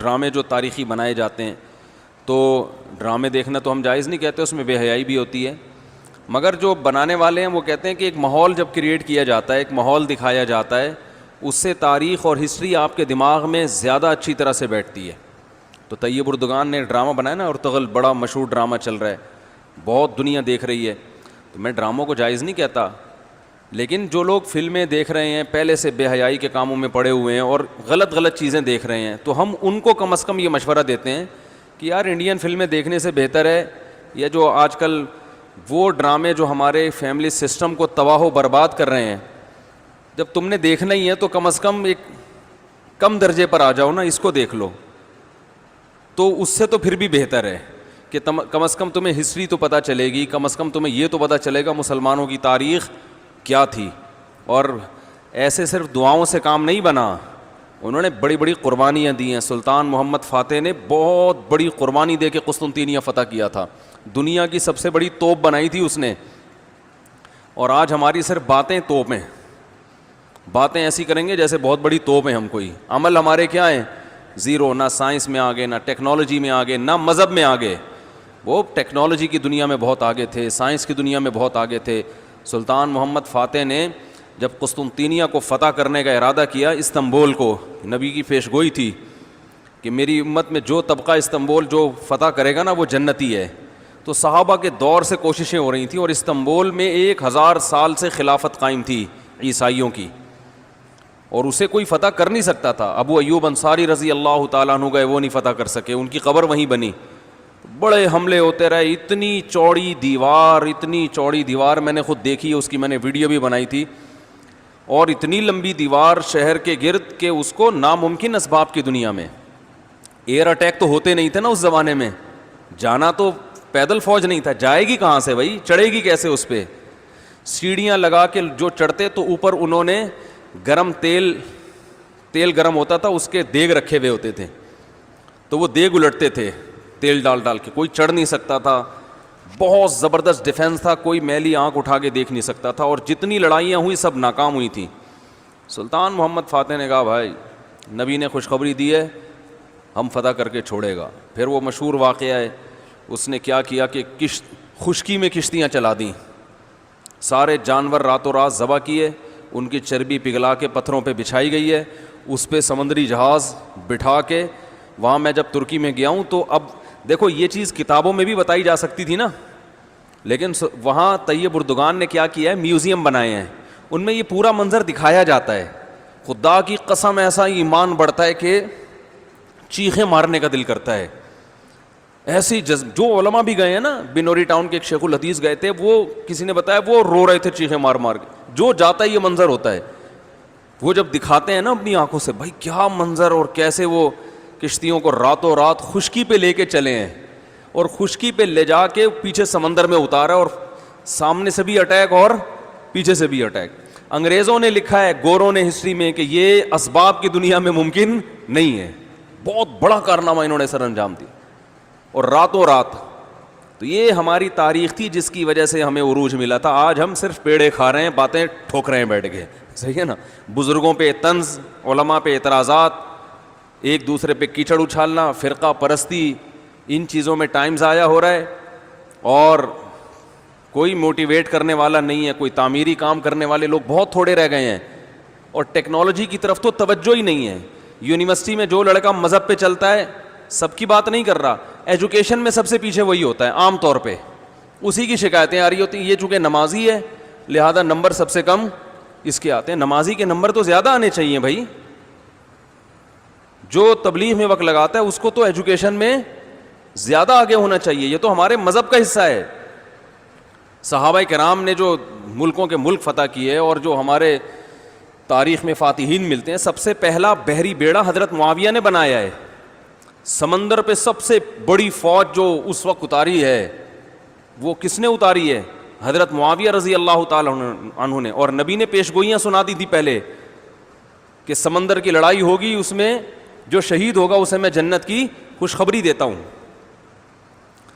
ڈرامے جو تاریخی بنائے جاتے ہیں، تو ڈرامے دیکھنا تو ہم جائز نہیں کہتے، اس میں بے حیائی بھی ہوتی ہے، مگر جو بنانے والے ہیں وہ کہتے ہیں کہ ایک ماحول جب کریٹ کیا جاتا ہے، ایک ماحول دکھایا جاتا ہے، اس سے تاریخ اور ہسٹری آپ کے دماغ میں زیادہ اچھی طرح سے بیٹھتی ہے۔ تو طیب اردگان نے ڈرامہ بنایا نا، ارطغرل بڑا مشہور ڈرامہ چل رہا ہے، بہت دنیا دیکھ رہی ہے، تو میں ڈراموں کو جائز نہیں کہتا، لیکن جو لوگ فلمیں دیکھ رہے ہیں پہلے سے بے حیائی کے کاموں میں پڑے ہوئے ہیں اور غلط غلط چیزیں دیکھ رہے ہیں، تو ہم ان کو کم از کم یہ مشورہ دیتے ہیں کہ یار انڈین فلمیں دیکھنے سے بہتر ہے یہ جو آج کل وہ ڈرامے جو ہمارے فیملی سسٹم کو تباہ و برباد کر رہے ہیں، جب تم نے دیکھنا ہی ہے تو کم از کم ایک کم درجے پر آ جاؤ نا، اس کو دیکھ لو، تو اس سے تو پھر بھی بہتر ہے کہ کم از کم تمہیں ہسٹری تو پتہ چلے گی، کم از کم تمہیں یہ تو پتہ چلے گا مسلمانوں کی تاریخ کیا تھی۔ اور ایسے صرف دعاؤں سے کام نہیں بنا، انہوں نے بڑی بڑی قربانیاں دی ہیں۔ سلطان محمد فاتح نے بہت بڑی قربانی دے کے قسطنطینیہ فتح کیا تھا، دنیا کی سب سے بڑی توپ بنائی تھی اس نے، اور آج ہماری صرف باتیں توپ ہیں، باتیں ایسی کریں گے جیسے بہت بڑی توپ ہیں ہم، کوئی عمل ہمارے کیا ہیں زیرو، نہ سائنس میں آگے، نہ ٹیکنالوجی میں آگے، نہ مذہب میں آگے۔ وہ ٹیکنالوجی کی دنیا میں بہت آگے تھے، سائنس کی دنیا میں بہت آگے تھے۔ سلطان محمد فاتح نے جب قسطنطینیہ کو فتح کرنے کا ارادہ کیا، استنبول کو، نبی کی پیشگوئی تھی کہ میری امت میں جو طبقہ استنبول جو فتح کرے گا نا وہ جنتی ہے، تو صحابہ کے دور سے کوششیں ہو رہی تھیں، اور استنبول میں 1000 سال سے خلافت قائم تھی عیسائیوں کی، اور اسے کوئی فتح کر نہیں سکتا تھا۔ ابو ایوب انصاری رضی اللہ تعالیٰ عنہ گئے، وہ نہیں فتح کر سکے، ان کی قبر وہیں بنی، بڑے حملے ہوتے رہے، اتنی چوڑی دیوار میں نے خود دیکھی ہے، اس کی میں نے ویڈیو بھی بنائی تھی، اور اتنی لمبی دیوار شہر کے گرد کہ اس کو ناممکن اسباب کی دنیا میں، ایئر اٹیک تو ہوتے نہیں تھے نا اس زمانے میں، جانا تو پیدل فوج نہیں تھا، جائے گی کہاں سے بھائی، چڑھے گی کیسے اس پہ؟ سیڑھیاں لگا کے جو چڑھتے تو اوپر انہوں نے گرم تیل گرم ہوتا تھا، اس کے دیگ رکھے ہوئے ہوتے تھے، تو وہ دیگ الٹتے تھے تیل ڈال کے، کوئی چڑھ نہیں سکتا تھا، بہت زبردست ڈیفنس تھا، کوئی میلی آنکھ اٹھا کے دیکھ نہیں سکتا تھا، اور جتنی لڑائیاں ہوئی سب ناکام ہوئی تھیں۔ سلطان محمد فاتح نے کہا بھائی نبی نے خوشخبری دی ہے، ہم فتح کر کے چھوڑے گا۔ پھر وہ مشہور واقعہ ہے، اس نے کیا کیا کہ خشکی میں کشتیاں چلا دیں، سارے جانور راتوں رات ذبح کیے، ان کی چربی پگھلا کے پتھروں پہ بچھائی گئی ہے، اس پہ سمندری جہاز بٹھا کے، وہاں میں جب ترکی میں گیا ہوں تو اب دیکھو یہ چیز کتابوں میں بھی بتائی جا سکتی تھی نا، لیکن وہاں طیب اردگان نے کیا کیا ہے، میوزیم بنائے ہیں، ان میں یہ پورا منظر دکھایا جاتا ہے۔ خدا کی قسم ایسا ایمان بڑھتا ہے کہ چیخیں مارنے کا دل کرتا ہے، ایسی جو علماء بھی گئے ہیں نا، بنوری ٹاؤن کے ایک شیخ الحدیث گئے تھے، وہ کسی نے بتایا وہ رو رہے تھے چیخیں مار کے، جو جاتا ہے یہ منظر ہوتا ہے، وہ جب دکھاتے ہیں نا اپنی آنکھوں سے، بھائی کیا منظر، اور کیسے وہ کشتیوں کو راتوں رات خشکی پہ لے کے چلے ہیں، اور خشکی پہ لے جا کے پیچھے سمندر میں اتارا، اور سامنے سے بھی اٹیک اور پیچھے سے بھی اٹیک۔ انگریزوں نے لکھا ہے، گوروں نے ہسٹری میں، کہ یہ اسباب کی دنیا میں ممکن نہیں ہے، بہت بڑا کارنامہ انہوں نے سر انجام دیا، اور راتوں رات۔ تو یہ ہماری تاریخ تھی جس کی وجہ سے ہمیں عروج ملا تھا۔ آج ہم صرف پیڑے کھا رہے ہیں، باتیں ٹھوک رہے ہیں بیٹھ کے، صحیح ہے نا؟ بزرگوں پہ طنز، علماء پہ اعتراضات، ایک دوسرے پہ کیچڑ اچھالنا، فرقہ پرستی، ان چیزوں میں ٹائم ضائع ہو رہا ہے، اور کوئی موٹیویٹ کرنے والا نہیں ہے، کوئی تعمیری کام کرنے والے لوگ بہت تھوڑے رہ گئے ہیں، اور ٹیکنالوجی کی طرف تو توجہ ہی نہیں ہے۔ یونیورسٹی میں جو لڑکا مذہب پہ چلتا ہے، سب کی بات نہیں کر رہا، ایجوکیشن میں سب سے پیچھے وہی ہوتا ہے، عام طور پہ اسی کی شکایتیں آ رہی ہوتی ہیں، یہ چونکہ نمازی ہے لہذا نمبر سب سے کم اس کے آتے ہیں۔ نمازی کے نمبر تو زیادہ آنے چاہیے بھائی، جو تبلیغ میں وقت لگاتا ہے اس کو تو ایجوکیشن میں زیادہ آگے ہونا چاہیے، یہ تو ہمارے مذہب کا حصہ ہے۔ صحابہ کرام نے جو ملکوں کے ملک فتح کیے، اور جو ہمارے تاریخ میں فاتحین ملتے ہیں، سب سے پہلا بحری بیڑا حضرت معاویہ نے بنایا ہے۔ سمندر پہ سب سے بڑی فوج جو اس وقت اتاری ہے، وہ کس نے اتاری ہے؟ حضرت معاویہ رضی اللہ تعالیٰ عنہ نے، اور نبی نے پیشگوئیاں سنا دی تھی پہلے کہ سمندر کی لڑائی ہوگی، اس میں جو شہید ہوگا اسے میں جنت کی خوشخبری دیتا ہوں،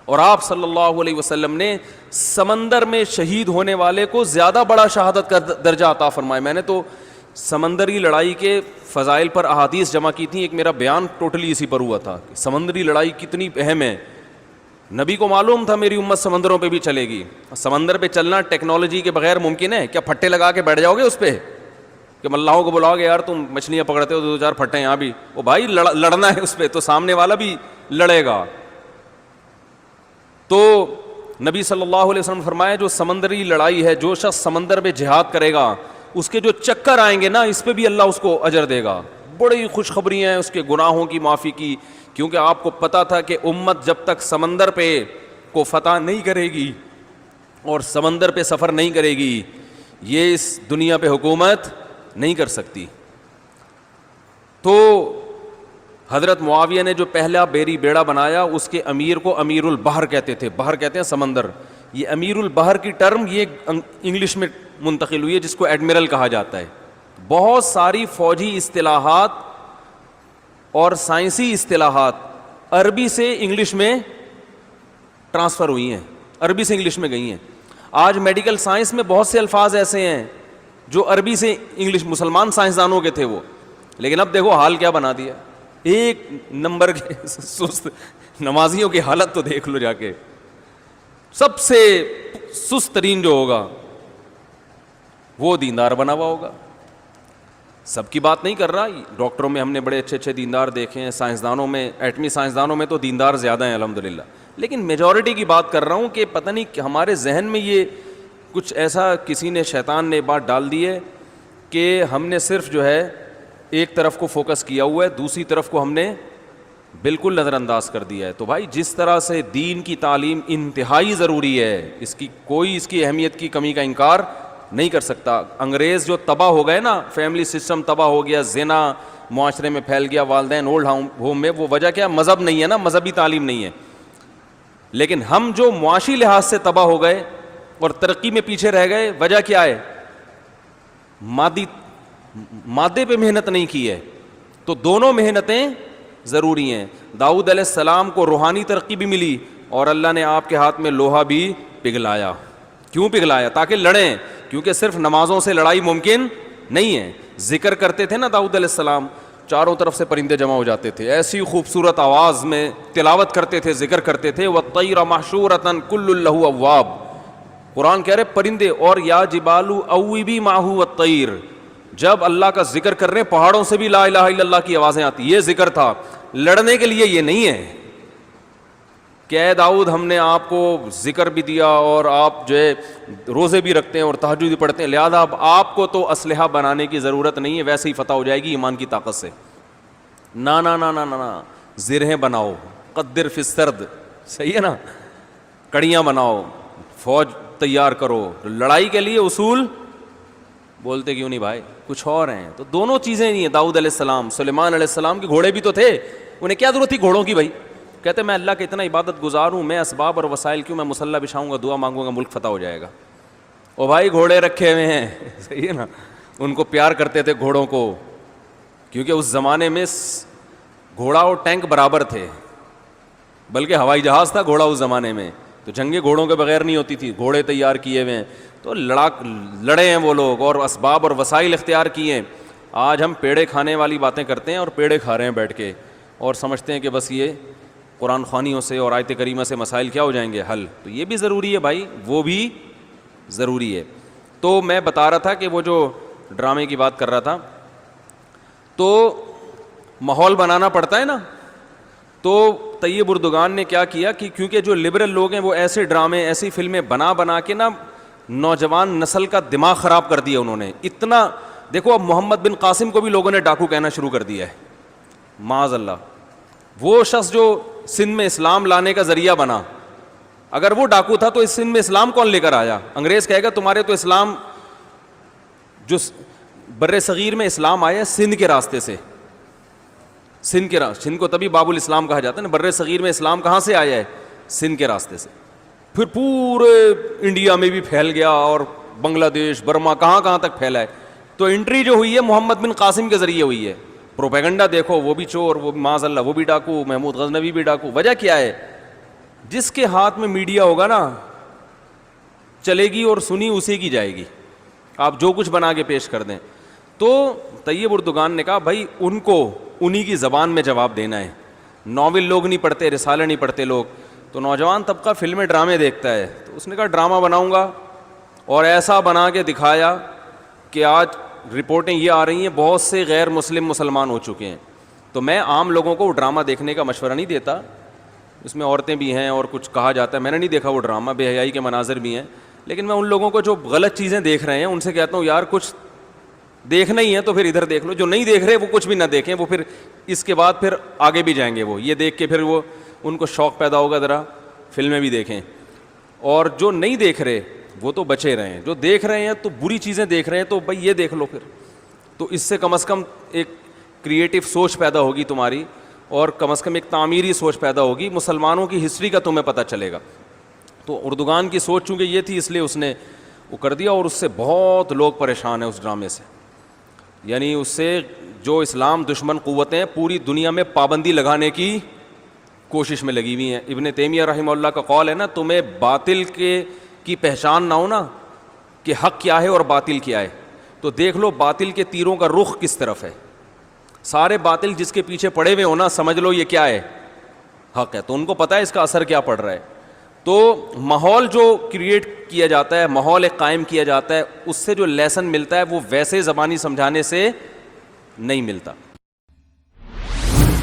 اور آپ صلی اللہ علیہ وسلم نے سمندر میں شہید ہونے والے کو زیادہ بڑا شہادت کا درجہ عطا فرمایا۔ میں نے تو سمندری لڑائی کے فضائل پر احادیث جمع کی تھیں. ایک میرا بیان ٹوٹلی اسی پر ہوا تھا کہ سمندری لڑائی کتنی اہم ہے. نبی کو معلوم تھا میری امت سمندروں پہ بھی چلے گی. سمندر پہ چلنا ٹیکنالوجی کے بغیر ممکن ہے کیا؟ پھٹے لگا کے بیٹھ جاؤ گے اس پہ کہ ملاحوں کو بلاؤ گے یار تم مچھلیاں پکڑتے ہو، دو چار پھٹے یہاں بھی، وہ بھائی لڑنا ہے اس پہ تو سامنے والا بھی لڑے گا. تو نبی صلی اللہ علیہ وسلم نے فرمایا جو سمندری لڑائی ہے، جو شخص سمندر میں جہاد کرے گا اس کے جو چکر آئیں گے نا اس پہ بھی اللہ اس کو اجر دے گا. بڑی خوشخبری ہیں اس کے گناہوں کی معافی کی، کیونکہ آپ کو پتا تھا کہ امت جب تک سمندر پہ کو فتح نہیں کرے گی اور سمندر پہ سفر نہیں کرے گی یہ اس دنیا پہ حکومت نہیں کر سکتی. تو حضرت معاویہ نے جو پہلا بیڑا بنایا اس کے امیر کو امیر البحر کہتے تھے. بحر کہتے ہیں سمندر. یہ امیر البحر کی ٹرم یہ انگلش میں منتقل ہوئی ہے جس کو ایڈمرل کہا جاتا ہے. بہت ساری فوجی اصطلاحات اور سائنسی اصطلاحات عربی سے انگلش میں ٹرانسفر ہوئی ہیں، عربی سے انگلش میں گئی ہیں. آج میڈیکل سائنس میں بہت سے الفاظ ایسے ہیں جو عربی سے انگلش، مسلمان سائنسدانوں کے تھے وہ، لیکن اب دیکھو حال کیا بنا دیا. ایک نمبر کے سست نمازیوں کی حالت تو دیکھ لو جا کے. سب سے سست ترین جو ہوگا وہ دیندار بنا ہوا ہوگا. سب کی بات نہیں کر رہا، ڈاکٹروں میں ہم نے بڑے اچھے اچھے دیندار دیکھے ہیں، سائنسدانوں میں، ایٹمی سائنسدانوں میں تو دیندار زیادہ ہیں الحمدللہ، لیکن میجورٹی کی بات کر رہا ہوں کہ پتہ نہیں ہمارے ذہن میں یہ کچھ ایسا کسی نے، شیطان نے بات ڈال دی ہے کہ ہم نے صرف جو ہے ایک طرف کو فوکس کیا ہوا ہے، دوسری طرف کو ہم نے بالکل نظر انداز کر دیا ہے. تو بھائی جس طرح سے دین کی تعلیم انتہائی ضروری ہے، اس کی کوئی اس کی اہمیت کی کمی کا انکار نہیں کر سکتا. انگریز جو تباہ ہو گئے نا، فیملی سسٹم تباہ ہو گیا، زنا معاشرے میں پھیل گیا، والدین اولڈ ہوم میں، وہ وجہ کیا؟ مذہب نہیں ہے نا، مذہبی تعلیم نہیں ہے. لیکن ہم جو معاشی لحاظ سے تباہ ہو گئے اور ترقی میں پیچھے رہ گئے، وجہ کیا ہے؟ مادے پہ محنت نہیں کی ہے. تو دونوں محنتیں ضروری ہیں. داؤد علیہ السلام کو روحانی ترقی بھی ملی اور اللہ نے آپ کے ہاتھ میں لوہا بھی پگھلایا. کیوں پگھلایا؟ تاکہ لڑیں، کیونکہ صرف نمازوں سے لڑائی ممکن نہیں ہے. ذکر کرتے تھے نا داؤد علیہ السلام، چاروں طرف سے پرندے جمع ہو جاتے تھے، ایسی خوبصورت آواز میں تلاوت کرتے تھے، ذکر کرتے تھے. وَالطَّيْرَ مَحْشُورَةً كُلٌّ لَهُ أَوَّابٌ. قرآن کہہ رہے پرندے، اور یا جبالُ أَوِّبِي مَعَهُ وَالطَّيْرُ. جب اللہ کا ذکر کر رہے ہیں پہاڑوں سے بھی لا الہ الا اللہ کی آوازیں آتی. یہ ذکر تھا، لڑنے کے لیے یہ نہیں ہے کہ اے داؤد ہم نے آپ کو ذکر بھی دیا اور آپ جو ہے روزے بھی رکھتے ہیں اور تہجد بھی پڑھتے ہیں، لہذا اب آپ کو تو اسلحہ بنانے کی ضرورت نہیں ہے، ویسے ہی فتح ہو جائے گی ایمان کی طاقت سے. نا نا نا نا نا، زرہیں بناؤ، قدر فی السرد، صحیح ہے نا، کڑیاں بناؤ، فوج تیار کرو. لڑائی کے لیے اصول بولتے کیوں نہیں بھائی؟ کچھ اور ہیں. تو دونوں چیزیں نہیں ہیں. داؤد علیہ السلام، سلیمان علیہ السلام کے گھوڑے بھی تو تھے، انہیں کیا ضرورت تھی گھوڑوں کی بھائی؟ کہتے میں اللہ کا اتنا عبادت گزار ہوں، میں اسباب اور وسائل کیوں، میں مسلح بچھاؤں گا، دعا مانگوں گا، ملک فتح ہو جائے گا. او بھائی گھوڑے رکھے ہوئے ہیں، صحیح ہے نا. ان کو پیار کرتے تھے گھوڑوں کو، کیونکہ اس زمانے میں گھوڑا اور ٹینک برابر تھے، بلکہ ہوائی جہاز تھا گھوڑا اس زمانے میں. تو جنگیں گھوڑوں کے بغیر نہیں ہوتی تھی، گھوڑے تیار کیے ہوئے ہیں. تو لڑے ہیں وہ لوگ اور اسباب اور وسائل اختیار کیے ہیں. آج ہم پیڑے کھانے والی باتیں کرتے ہیں اور پیڑے کھا رہے ہیں بیٹھ کے، اور سمجھتے ہیں کہ بس یہ قرآن خوانیوں سے اور آیت کریمہ سے مسائل کیا ہو جائیں گے حل. تو یہ بھی ضروری ہے بھائی، وہ بھی ضروری ہے. تو میں بتا رہا تھا کہ وہ جو ڈرامے کی بات کر رہا تھا، تو ماحول بنانا پڑتا ہے نا. تو طیب اردگان نے کیا کیا کہ کیونکہ جو لبرل لوگ ہیں وہ ایسے ڈرامے، ایسی فلمیں بنا کے نا نوجوان نسل کا دماغ خراب کر دیا انہوں نے. اتنا دیکھو، اب محمد بن قاسم کو بھی لوگوں نے ڈاکو کہنا شروع کر دیا ہے، معاذ اللہ. وہ شخص جو سندھ میں اسلام لانے کا ذریعہ بنا، اگر وہ ڈاکو تھا تو اس سندھ میں اسلام کون لے کر آیا؟ انگریز کہے گا تمہارے تو اسلام، جو بر صغیر میں اسلام آیا سندھ کے راستے سے، سندھ کو تبھی باب الاسلام کہا جاتا ہے نا. بر صغیر میں اسلام کہاں سے آیا ہے؟ سندھ کے راستے سے. پھر پورے انڈیا میں بھی پھیل گیا اور بنگلہ دیش، برما، کہاں تک پھیلا ہے. تو انٹری جو ہوئی ہے محمد بن قاسم کے ذریعے ہوئی ہے. پروپیگنڈا دیکھو، وہ بھی چور، وہ بھی معاذ اللہ، وہ بھی ڈاکو، محمود غزنوی بھی ڈاکو. وجہ کیا ہے؟ جس کے ہاتھ میں میڈیا ہوگا نا چلے گی اور سنی اسی کی جائے گی، آپ جو کچھ بنا کے پیش کر دیں. تو طیب اردگان نے کہا بھائی ان کو انہی کی زبان میں جواب دینا ہے. ناول لوگ نہیں پڑھتے, رسالے نہیں پڑھتے لوگ, تو نوجوان طبقہ فلمیں ڈرامے دیکھتا ہے. تو اس نے کہا ڈرامہ بناؤں گا, اور ایسا بنا کے دکھایا کہ آج رپورٹیں یہ آ رہی ہیں بہت سے غیر مسلم مسلمان ہو چکے ہیں. تو میں عام لوگوں کو وہ ڈرامہ دیکھنے کا مشورہ نہیں دیتا, اس میں عورتیں بھی ہیں اور کچھ کہا جاتا ہے, میں نے نہیں دیکھا وہ ڈرامہ, بے حیائی کے مناظر بھی ہیں, لیکن میں ان لوگوں کو جو غلط چیزیں دیکھ رہے ہیں ان سے کہتا ہوں یار کچھ دیکھنا ہی ہے تو پھر ادھر دیکھ لو, جو نہیں دیکھ رہے وہ کچھ بھی نہ دیکھیں, وہ پھر اس کے بعد پھر آگے بھی جائیں گے, وہ یہ دیکھ کے پھر وہ ان کو شوق پیدا ہوگا ذرا فلمیں بھی دیکھیں. اور جو نہیں دیکھ رہے وہ تو بچے رہے ہیں, جو دیکھ رہے ہیں تو بری چیزیں دیکھ رہے ہیں تو بھائی یہ دیکھ لو پھر, تو اس سے کم از کم ایک کریٹیو سوچ پیدا ہوگی تمہاری, اور کم از کم ایک تعمیری سوچ پیدا ہوگی, مسلمانوں کی ہسٹری کا تمہیں پتہ چلے گا. تو اردگان کی سوچ چونکہ یہ تھی اس لیے اس نے وہ کر دیا, اور اس سے بہت لوگ پریشان ہیں اس ڈرامے سے. یعنی اس سے جو اسلام دشمن قوتیں پوری دنیا میں پابندی لگانے کی کوشش میں لگی ہوئی ہیں. ابن تیمیہ رحمہ اللہ کا قول ہے نا, تمہیں باطل کی پہچان نہ ہو نا کہ حق کیا ہے اور باطل کیا ہے, تو دیکھ لو باطل کے تیروں کا رخ کس طرف ہے. سارے باطل جس کے پیچھے پڑے ہوئے ہو نا, سمجھ لو یہ کیا ہے, حق ہے, تو ان کو پتہ ہے اس کا اثر کیا پڑ رہا ہے. تو ماحول جو کریٹ کیا جاتا ہے, ماحول ایک قائم کیا جاتا ہے, اس سے جو لیسن ملتا ہے وہ ویسے زبانی سمجھانے سے نہیں ملتا.